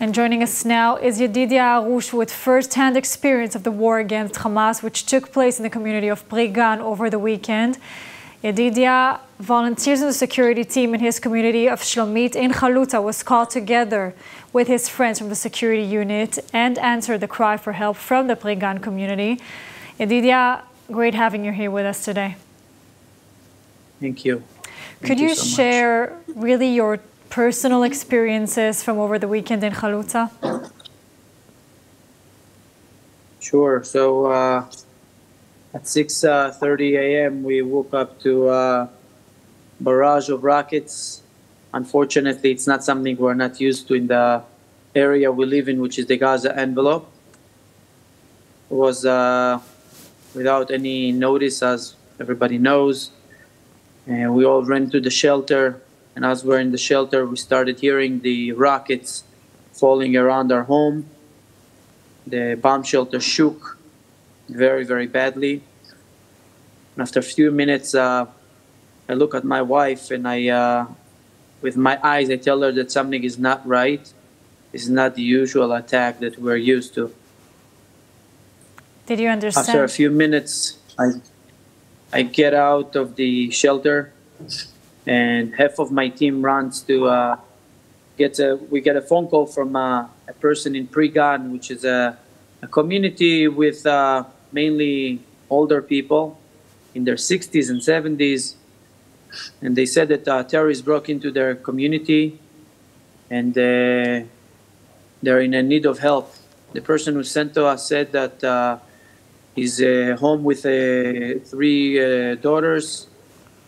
And joining us now is Yedidia Arush with first-hand experience of the war against Hamas, which took place in the community of Pri Gan over the weekend. Yedidia volunteers in the security team in his community of Shlomit in Chalutza, was called together with his friends from the security unit and answered the cry for help from the Pri Gan community. Yedidia, great having you here with us today. Thank you. Could you share really your personal experiences from over the weekend in Chalutza? Sure. So at 6:30 a.m. we woke up to a barrage of rockets. Unfortunately, it's not something we're not used to in the area we live in, which is the Gaza envelope. It was without any notice, as everybody knows. And we all ran to the shelter. And as we're in the shelter, we started hearing the rockets falling around our home. The bomb shelter shook very, very badly. And after a few minutes, I look at my wife and with my eyes, I tell her that something is not right. It's not the usual attack that we're used to. Did you understand? After a few minutes, I get out of the shelter. And half of my team runs to we get a phone call from a person in Pri Gan, which is a community with mainly older people in their 60s and 70s. And they said that terrorists broke into their community and they're in a need of help. The person who sent to us said that he's home with 3 daughters.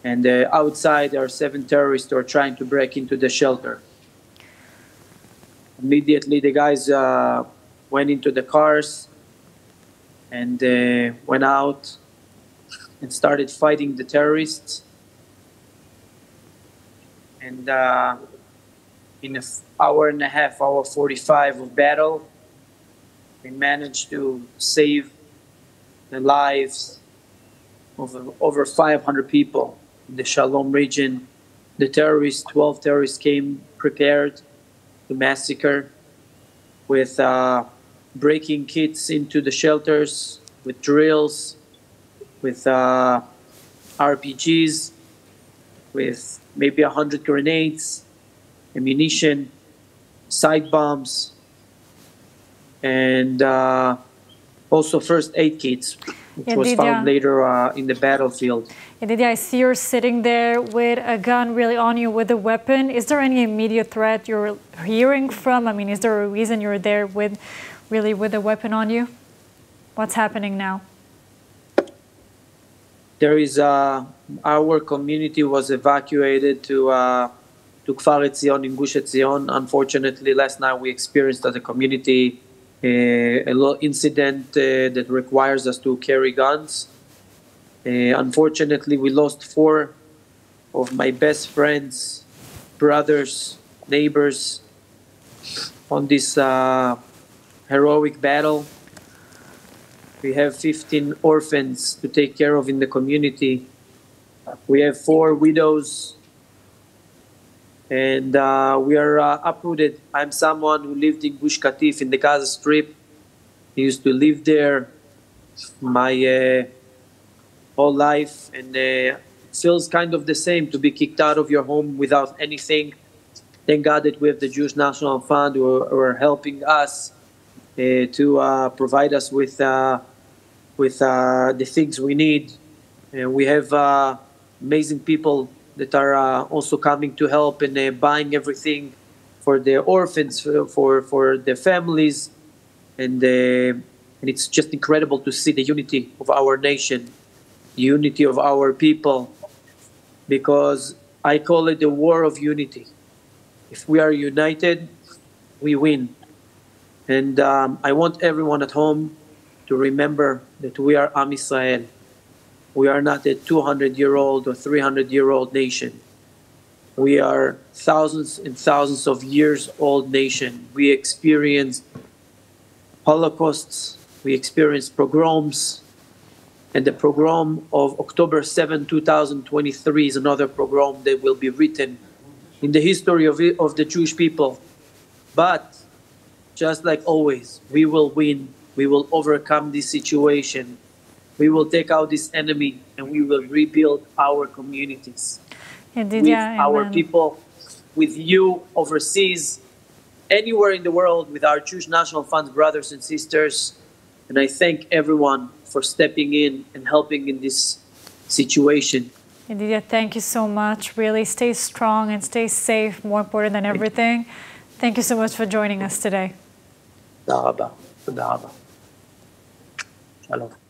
And outside, there are 7 terrorists who are trying to break into the shelter. Immediately, the guys went into the cars and went out and started fighting the terrorists. And in an hour and a half, hour 45 of battle, we managed to save the lives of over 500 people. In the Shalom region, the 12 terrorists came prepared to massacre with breaking kits into the shelters, with drills, with RPGs, with maybe 100 grenades, ammunition, side bombs, and also first aid kits, which was found later in the battlefield. Yedidia, I see you're sitting there with a gun really on you, with a weapon. Is there any immediate threat you're hearing from? I mean, is there a reason you're there with a weapon on you? What's happening now? There is our community was evacuated to Kfar Etzion in Gush Etzion. Unfortunately, last night we experienced as a community a little incident that requires us to carry guns. Unfortunately, we lost 4 of my best friends, brothers, neighbors on this heroic battle. We have 15 orphans to take care of in the community. We have 4 widows. And we are uprooted. I'm someone who lived in Gush Katif in the Gaza Strip. I used to live there my whole life, and it feels kind of the same to be kicked out of your home without anything. Thank God that we have the Jewish National Fund who are helping us to provide us with the things we need. We have amazing people that are also coming to help and buying everything for the orphans, for their families. And it's just incredible to see the unity of our nation, the unity of our people, because I call it the war of unity. If we are united, we win. And I want everyone at home to remember that we are Am Yisrael. We are not a 200-year-old or 300-year-old nation. We are thousands and thousands of years old nation. We experienced holocausts, we experienced pogroms, and the pogrom of October 7, 2023 is another pogrom that will be written in the history of the Jewish people. But just like always, we will win. We will overcome this situation. We will take out this enemy, and we will rebuild our communities. Indeed, With our people, with you overseas, anywhere in the world, with our Jewish National Fund's brothers and sisters. And I thank everyone for stepping in and helping in this situation. Indeed, thank you so much. Really stay strong and stay safe, more important than everything. Thank you so much for joining us today. תודה רבה. תודה רבה. שלום.